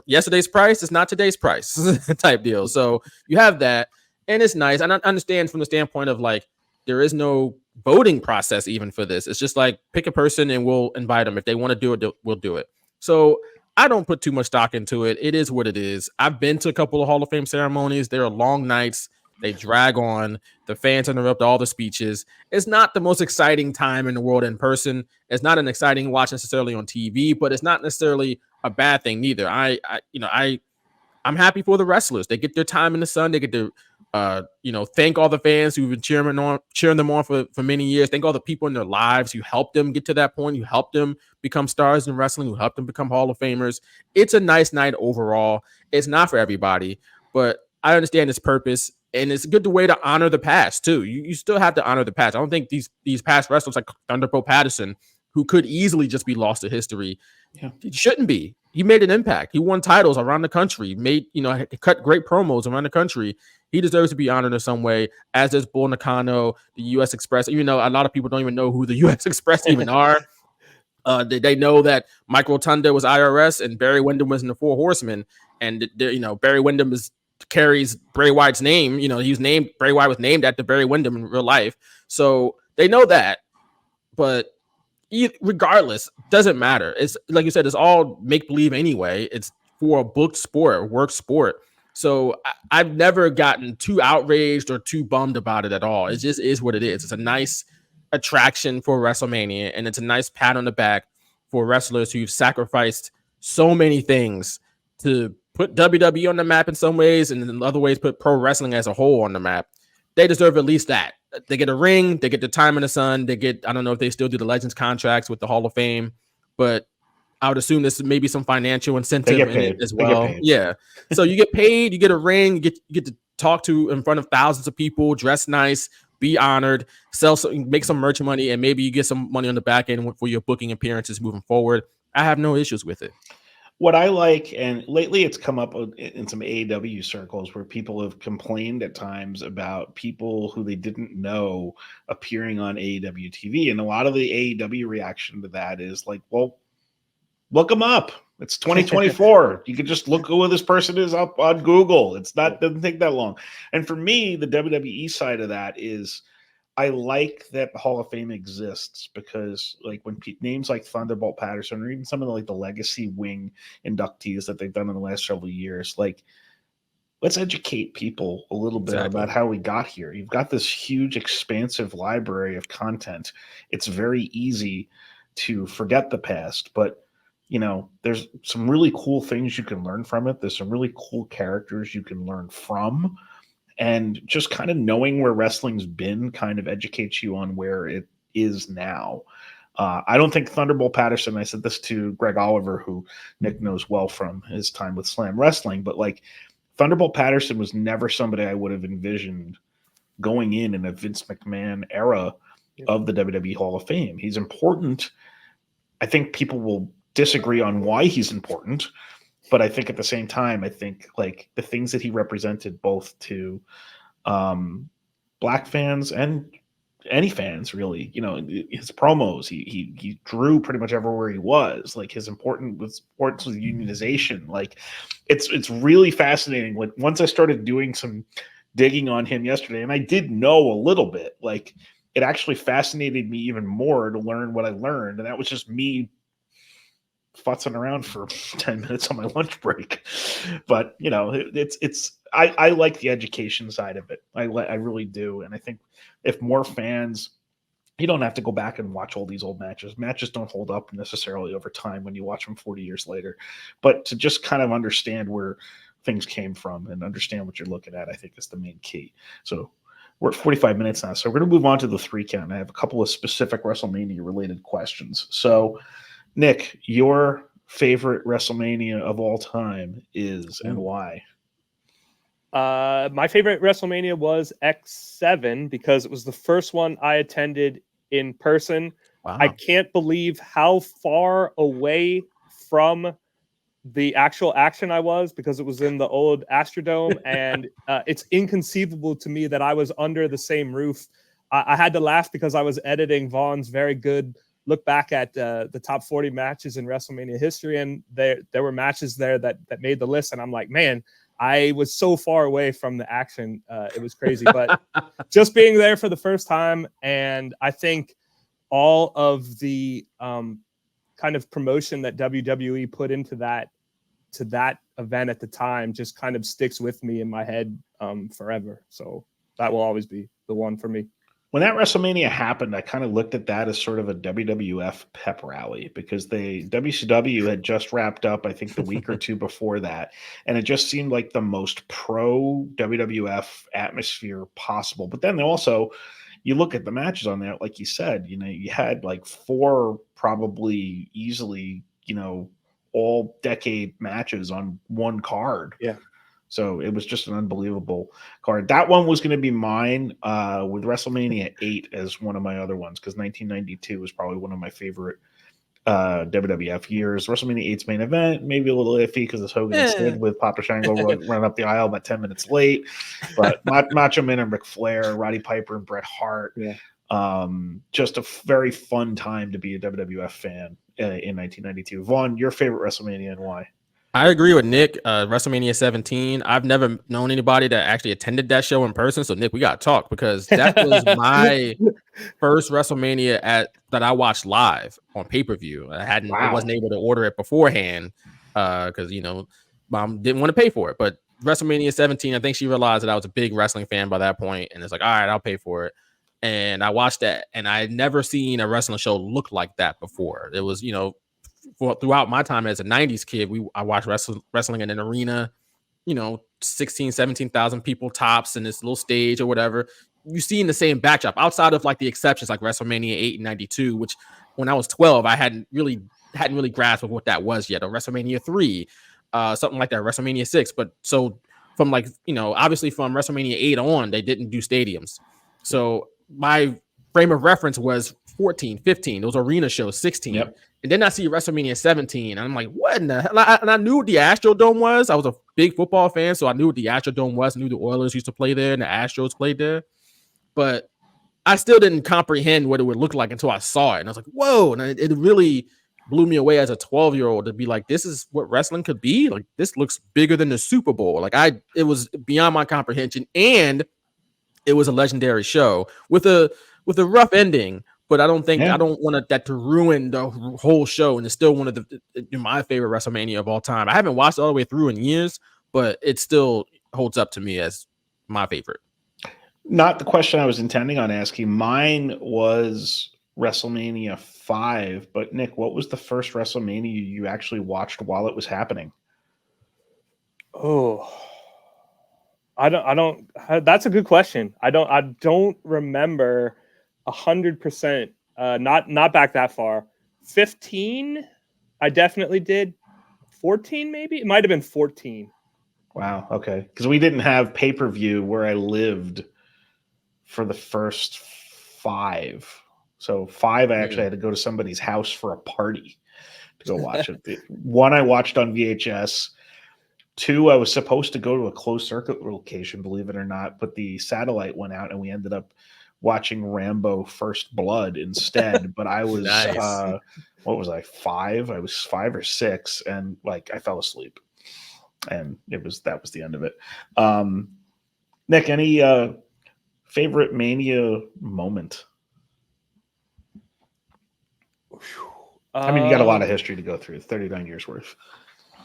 yesterday's price is not today's price type deal. So you have that, and it's nice. And I understand from the standpoint of like, there is no voting process even for this. It's just like, pick a person and we'll invite them. If they want to do it, we'll do it. So I don't put too much stock into it. It is what it is. I've been to a couple of Hall of Fame ceremonies. There are long nights. They drag on. The fans interrupt all the speeches. It's not the most exciting time in the world in person. It's not an exciting watch necessarily on TV, but it's not necessarily a bad thing neither. I'm happy for the wrestlers. They get their time in the sun. They get to, thank all the fans who've been cheering them on for many years. Thank all the people in their lives who helped them get to that point, who helped them become stars in wrestling, who helped them become Hall of Famers. It's a nice night overall. It's not for everybody, but I understand its purpose, and it's a good way to honor the past too. You still have to honor the past. I don't think these past wrestlers like Thunderbolt Patterson, who could easily just be lost to history, it shouldn't be. He made an impact. He won titles around the country, cut great promos around the country. He deserves to be honored in some way, as does Bull Nakano, the U.S. Express. Even though a lot of people don't even know who the U.S. Express even are. They know that Mike Rotunda was IRS and Barry Windham was in the Four Horsemen. And, Barry Windham carries Bray Wyatt's name. Bray Wyatt was named after Barry Windham in real life. So they know that. But regardless, doesn't matter. It's like you said, it's all make believe anyway. It's for a booked sport, a work sport. So I've never gotten too outraged or too bummed about it at all. It just is what it is. It's a nice attraction for WrestleMania, and it's a nice pat on the back for wrestlers who've sacrificed so many things to put WWE on the map in some ways, and in other ways put pro wrestling as a whole on the map. They deserve at least that. They get a ring, they get the time in the sun, they get, I don't know if they still do the Legends contracts with the Hall of Fame, but I would assume this may be some financial incentive in it as well. Yeah. So you get paid, you get a ring, you get to talk to in front of thousands of people, dress nice, be honored, make some merch money, and maybe you get some money on the back end for your booking appearances moving forward. I have no issues with it. What I like, and lately it's come up in some AEW circles where people have complained at times about people who they didn't know appearing on AEW TV. And a lot of the AEW reaction to that is like, well, look them up. It's 2024. You can just look who this person is up on Google. Doesn't take that long. And for me, the WWE side of that is, I like that the Hall of Fame exists because, like, when names like Thunderbolt Patterson or even some of the legacy wing inductees that they've done in the last several years, like, let's educate people a little bit about how we got here. You've got this huge, expansive library of content. It's very easy to forget the past, but there's some really cool things you can learn from it. There's some really cool characters you can learn from. And just kind of knowing where wrestling's been kind of educates you on where it is now. I don't think Thunderbolt Patterson, I said this to Greg Oliver, who Nick knows well from his time with Slam Wrestling, but like Thunderbolt Patterson was never somebody I would have envisioned going in a Vince McMahon era of the WWE Hall of Fame. He's important. I think people will disagree on why he's important. But I think at the same time, I think like the things that he represented both to black fans and any fans, really, his promos, he drew pretty much everywhere he was. Like his importance with unionization. Like it's really fascinating. Like once I started doing some digging on him yesterday, and I did know a little bit, like it actually fascinated me even more to learn what I learned, and that was just me futzing around for 10 minutes on my lunch break. But I like the education side of it. I really do. And I think if more fans, you don't have to go back and watch all these old matches. Matches don't hold up necessarily over time when you watch them 40 years later, but to just kind of understand where things came from and understand what you're looking at, I think is the main key. So we're at 45 minutes now. So we're going to move on to the 3 count. I have a couple of specific WrestleMania related questions. So Nick, your favorite WrestleMania of all time is and why? My favorite WrestleMania was X7 because it was the first one I attended in person. Wow. I can't believe how far away from the actual action I was because it was in the old Astrodome, and it's inconceivable to me that I was under the same roof. I had to laugh because I was editing Vaughn's very good look back at the top 40 matches in WrestleMania history, and there were matches there that made the list, and I'm like, man, I was so far away from the action. It was crazy, but just being there for the first time, and I think all of the kind of promotion that WWE put into that event at the time just kind of sticks with me in my head forever. So that will always be the one for me. When that WrestleMania happened, I kind of looked at that as sort of a WWF pep rally because WCW had just wrapped up, I think, the week or two before that. And it just seemed like the most pro WWF atmosphere possible. But then also, you look at the matches on there, like you said, you had like 4 probably easily, all decade matches on one card. Yeah. So it was just an unbelievable card. That one was going to be mine with WrestleMania 8 as one of my other ones because 1992 was probably one of my favorite WWF years. WrestleMania 8's main event, maybe a little iffy because it's Hogan and Sid with Papa Shango running up the aisle about 10 minutes late. But Macho Man and Ric Flair, Roddy Piper and Bret Hart. Yeah. Just a very fun time to be a WWF fan in 1992. Vaughn, your favorite WrestleMania and why? I agree with Nick. WrestleMania 17. I've never known anybody that actually attended that show in person. So Nick, we got to talk because that was my first WrestleMania that I watched live on pay-per-view. I wasn't able to order it beforehand because Mom didn't want to pay for it. But WrestleMania 17, I think she realized that I was a big wrestling fan by that point, and it's like, all right, I'll pay for it. And I watched that, and I had never seen a wrestling show look like that before. It was, throughout my time as a 90s kid, I watched wrestling in an arena, 16, 17,000 people tops in this little stage or whatever. You see in the same backdrop outside of like the exceptions like WrestleMania 8 and 92, which when I was 12, I hadn't really grasped what that was yet, or WrestleMania 3, something like that, WrestleMania 6. But so from like, obviously from WrestleMania 8 on, they didn't do stadiums. So my frame of reference was 14, 15, those arena shows, 16. Yep. And then I see WrestleMania 17, and I'm like, what in the hell? And I knew what the Astrodome was. I was a big football fan, so I knew what the Astrodome was. I knew the Oilers used to play there, and the Astros played there. But I still didn't comprehend what it would look like until I saw it. And I was like, whoa. And it really blew me away as a 12-year-old to be like, this is what wrestling could be? Like, this looks bigger than the Super Bowl. It was beyond my comprehension. And it was a legendary show with a rough ending. But I don't want that to ruin the whole show. And it's still one of my favorite WrestleMania of all time. I haven't watched it all the way through in years, but it still holds up to me as my favorite. Not the question I was intending on asking. Mine was WrestleMania 5. But Nick, what was the first WrestleMania you actually watched while it was happening? Oh, I don't. That's a good question. I don't remember 100%. Not back that far. 15, I definitely did. 14, maybe it might have been 14. Wow. Okay, because we didn't have pay-per-view where I lived for the first 5. So 5, I actually had to go to somebody's house for a party to go watch it. 1, I watched on VHS. 2, I was supposed to go to a closed circuit location, believe it or not, but the satellite went out and we ended up watching Rambo First Blood instead. But I was, Nice. what was I, 5? I was 5 or 6, and like I fell asleep, and that was the end of it. Nick, any favorite Mania moment? I mean, you got a lot of history to go through, 39 years worth.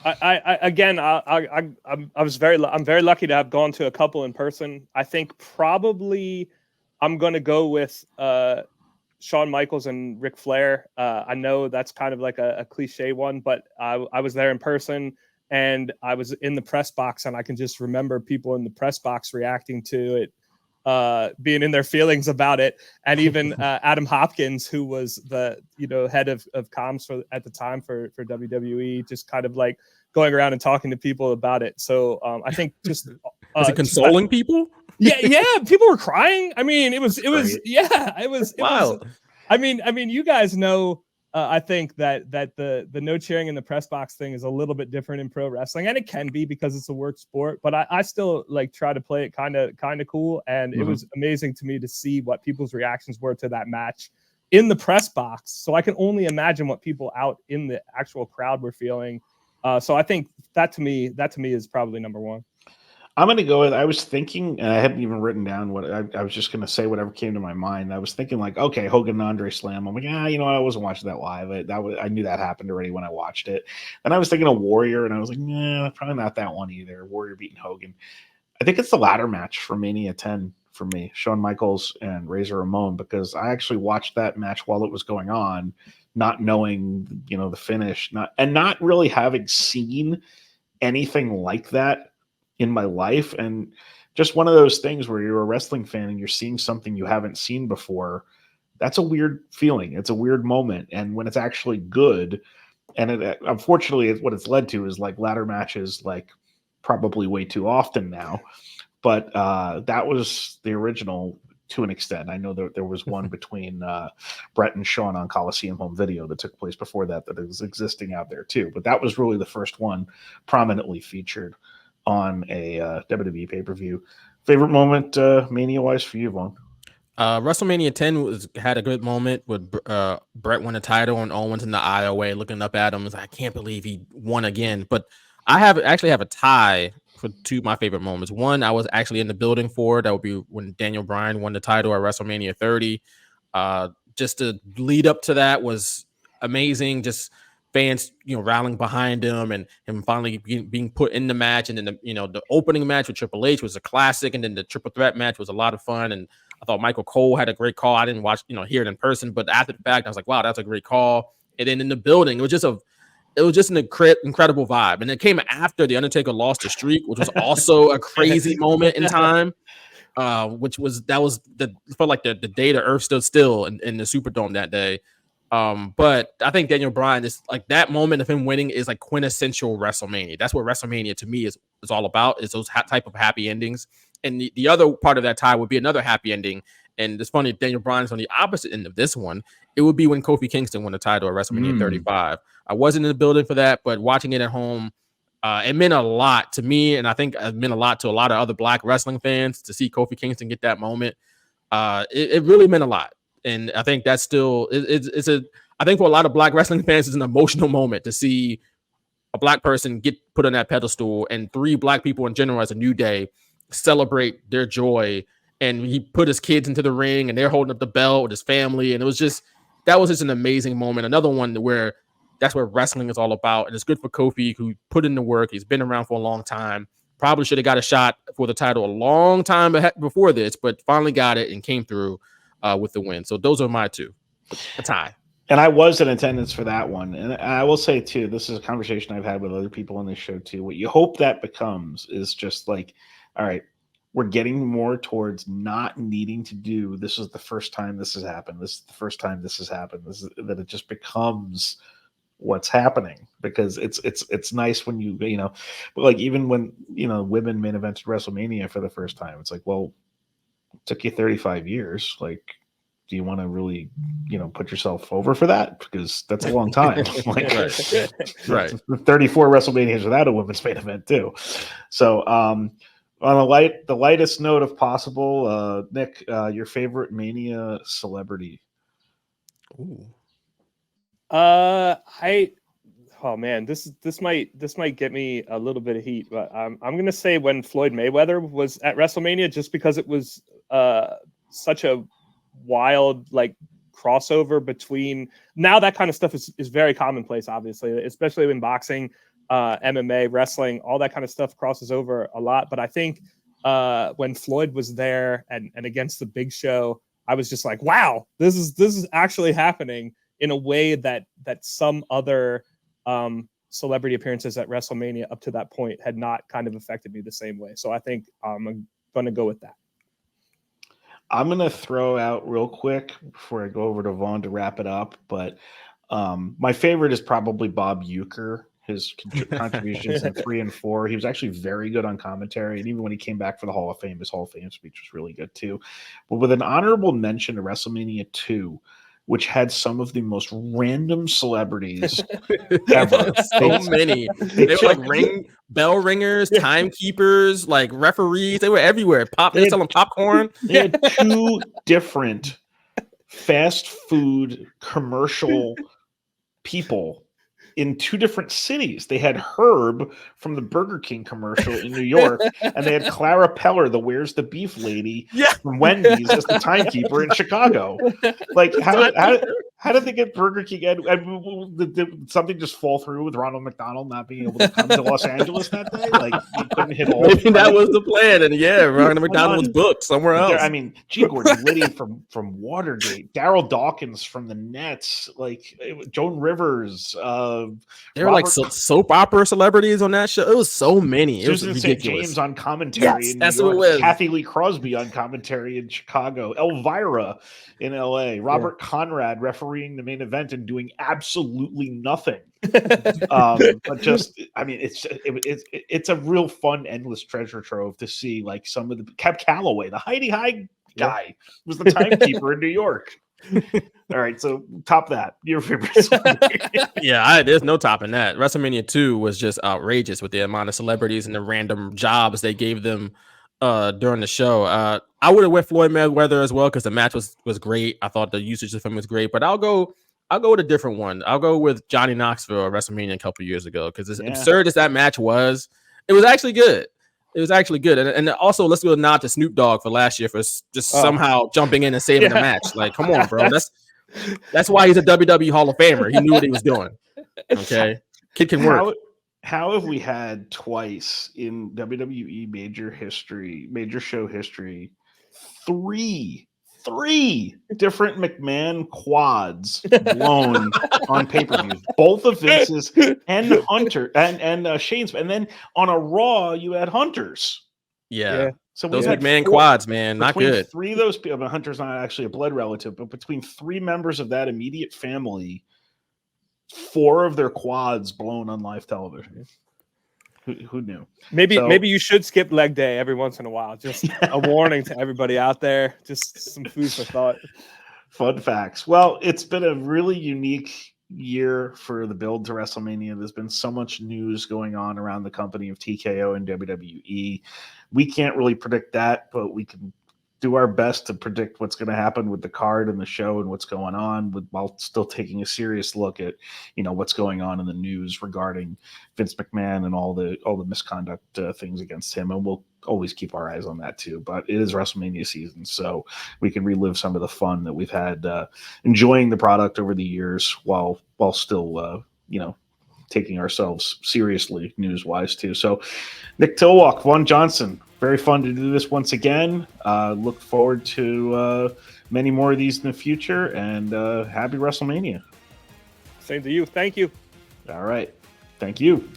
I'm very lucky to have gone to a couple in person. I think probably I'm going to go with Shawn Michaels and Ric Flair. I know that's kind of like a cliche one, but I was there in person. and I was in the press box, and I can just remember people in the press box reacting to it, being in their feelings about it. And even Adam Hopkins, who was the head of comms at the time for WWE, just kind of like going around and talking to people about it. So I think just was he consoling people? Yeah, people were crying. I mean, it was wild. I mean, you guys know. I think that the no cheering in the press box thing is a little bit different in pro wrestling, and it can be because it's a work sport. But I still like try to play it kind of cool, and it was amazing to me to see what people's reactions were to that match in the press box. So I can only imagine what people out in the actual crowd were feeling. So I think that to me is probably number one. I'm going to go with, I was thinking, and I hadn't even written down what I was just going to say, whatever came to my mind. I was thinking like, okay, Hogan and Andre Slam. I'm like, I wasn't watching that live. I knew that happened already when I watched it. And I was thinking of Warrior, and I was like, nah, probably not that one either. Warrior beating Hogan. I think it's the ladder match for Mania 10 for me, Shawn Michaels and Razor Ramon, because I actually watched that match while it was going on, not knowing, the finish, not really having seen anything like that in my life. And just one of those things where you're a wrestling fan and you're seeing something you haven't seen before. That's a weird feeling. It's a weird moment. And when it's actually good, and unfortunately what it's led to is like ladder matches, like probably way too often now. But that was the original to an extent. I know there was one between Brett and Shawn on Coliseum Home Video that took place before that is existing out there too. But that was really the first one prominently featured on a WWE pay-per-view. Favorite moment Mania-wise for you, Vaughn? WrestleMania 10 had a good moment with Brett won the title and Owens in the IOA looking up at him. I can't believe he won again. But I actually have a tie for two of my favorite moments. One, I was actually in the building for. That would be when Daniel Bryan won the title at WrestleMania 30. Just the lead up to that was amazing. Just fans, rallying behind him and him finally being put in the match. And then the opening match with Triple H was a classic, and then the triple threat match was a lot of fun. And I thought Michael Cole had a great call. I didn't watch, hear it in person, but after the fact, I was like, wow, that's a great call. And then in the building, it was just an incredible vibe. And it came after the Undertaker lost the streak, which was also a crazy moment in time. Felt like the day the earth stood still in the Superdome that day. But I think Daniel Bryan is like that moment of him winning is like quintessential WrestleMania. That's what WrestleMania to me is all about, is those type of happy endings. And the other part of that tie would be another happy ending. And it's funny, Daniel Bryan's on the opposite end of this one. It would be when Kofi Kingston won the title at WrestleMania 35. I wasn't in the building for that, but watching it at home, it meant a lot to me. And I think it meant a lot to a lot of other Black wrestling fans to see Kofi Kingston get that moment. It really meant a lot. And I think that's still I think for a lot of Black wrestling fans, it's an emotional moment to see a Black person get put on that pedestal, and three Black people in general as a New Day celebrate their joy. And he put his kids into the ring and they're holding up the belt with his family. And that was just an amazing moment. Another one where that's what wrestling is all about. And it's good for Kofi, who put in the work. He's been around for a long time. Probably should have got a shot for the title a long time before this, but finally got it and came through with the win. So those are my two. A tie. And I was in attendance for that one. And I will say, too, this is a conversation I've had with other people on this show, too. What you hope that becomes is just like, all right, we're getting more towards not needing to do, this is the first time this has happened. This is the first time this has happened. That it just becomes what's happening, because it's nice when but like even when, women main evented WrestleMania for the first time, it's like, well, it took you 35 years. Like, do you want to really, put yourself over for that? Because that's a long time. Like, right. 34 WrestleManias without a women's main event too. So, on the lightest note of possible, Nick, your favorite Mania celebrity? Ooh. Oh man, this might get me a little bit of heat, but I'm gonna say when Floyd Mayweather was at WrestleMania, just because it was such a wild like crossover between, now that kind of stuff is very commonplace, obviously, especially in boxing, MMA, wrestling, all that kind of stuff crosses over a lot. But I think when Floyd was there and against the Big Show, I was just like, wow, this is actually happening in a way that some other celebrity appearances at WrestleMania up to that point had not kind of affected me the same way. So I think I'm going to go with that. I'm going to throw out real quick before I go over to Vaughn to wrap it up, but my favorite is probably Bob Uecker. His contributions in 3 and 4. He was actually very good on commentary. And even when he came back for the Hall of Fame, his Hall of Fame speech was really good too. But with an honorable mention to WrestleMania 2, which had some of the most random celebrities ever. So many. They were like bell ringers, timekeepers, like referees. They were everywhere. They were selling popcorn. They had 2 different fast food commercial people in 2 different cities. They had Herb from the Burger King commercial in New York, and they had Clara Peller, the Where's the Beef lady from Wendy's, as the timekeeper in Chicago. Like, how did they get Burger King? Did something just fall through with Ronald McDonald not being able to come to Los Angeles that day? Like, he couldn't hit all. Maybe that was the plan. And Ronald McDonald was booked somewhere else. I mean, G. Gordon Liddy from Watergate, Daryl Dawkins from the Nets, like Joan Rivers. They were like soap opera celebrities on that show. It was so many. It was Susan ridiculous. St. James on commentary in New that's York. what it was. Kathy Lee Crosby on commentary in Chicago. Elvira in LA. Robert Conrad refereeing the main event and doing absolutely nothing. But just, I mean, it's a real fun, endless treasure trove to see. Like some of the Cab Calloway, the Heidi High guy, was the timekeeper in New York. All right, so top that. Your favorite. There's no topping that. WrestleMania 2 was just outrageous with the amount of celebrities and the random jobs they gave them during the show. I would have went Floyd Mayweather as well because the match was great. I thought the usage of him was great, but I'll go with a different one. I'll go with Johnny Knoxville at WrestleMania a couple years ago because as absurd as that match was, it was actually good. It was actually good. And also, let's do a nod to Snoop Dogg for last year for just somehow jumping in and saving the match. Like, come on, bro. That's why he's a WWE Hall of Famer. He knew what he was doing. Okay. Kid can work. How have we had twice in WWE major show history, three different McMahon quads blown on pay-per-views, both of Vince's and Hunter and Shane's, and then on a Raw you had Hunter's. So those McMahon quads, man, not good. 3 of those people. I mean, Hunter's not actually a blood relative, but between 3 members of that immediate family, 4 of their quads blown on live television. Who knew? Maybe you should skip leg day every once in a while. Just a warning to everybody out there. Just some food for thought. Fun facts. Well, it's been a really unique year for the build to WrestleMania. There's been so much news going on around the company of TKO and WWE. We can't really predict that, but we can do our best to predict what's going to happen with the card and the show and what's going on, while still taking a serious look at, what's going on in the news regarding Vince McMahon and all the misconduct things against him. And we'll always keep our eyes on that too. But it is WrestleMania season, so we can relive some of the fun that we've had enjoying the product over the years while still, taking ourselves seriously news-wise too. So Nick Tylwalk, Vaughn Johnson, very fun to do this once again. Look forward to many more of these in the future, and happy WrestleMania. Same to you. Thank you. All right. Thank you.